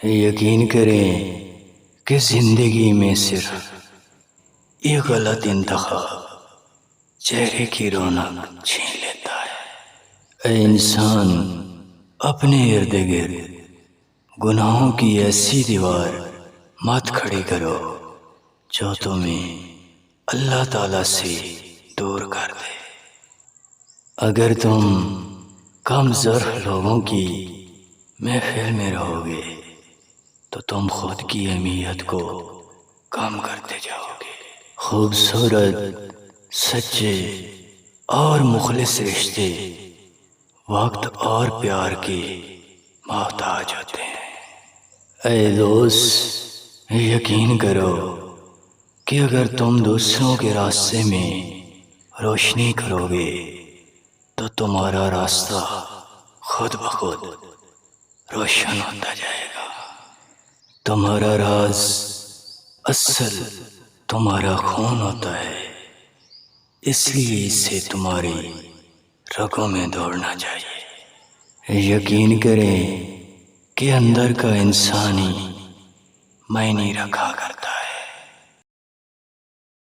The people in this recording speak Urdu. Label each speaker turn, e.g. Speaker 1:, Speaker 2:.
Speaker 1: یقین کریں کہ زندگی میں صرف یہ غلط انتخاب چہرے کی رونق چھین لیتا ہے۔ اے انسان، اپنے ارد گرد گناہوں کی ایسی دیوار مت کھڑی کرو جو تمہیں اللہ تعالیٰ سے دور کر دے۔ اگر تم کم ظرف لوگوں کی محفل میں رہو گے تو تم خود کی اہمیت کو کم کرتے جاؤ گے۔ خوبصورت، سچے اور مخلص رشتے وقت اور پیار کے محتاج ہوتے ہیں۔ اے دوست، یقین کرو کہ اگر تم دوسروں کے راستے میں روشنی کرو گے تو تمہارا راستہ خود بخود روشن ہوتا جائے گا۔ تمہارا راز اصل تمہارا خون ہوتا ہے، اس لیے اسے تمہاری رگوں میں دوڑنا چاہیے۔ یقین کریں کہ اندر کا انسانی معنی رکھا کرتا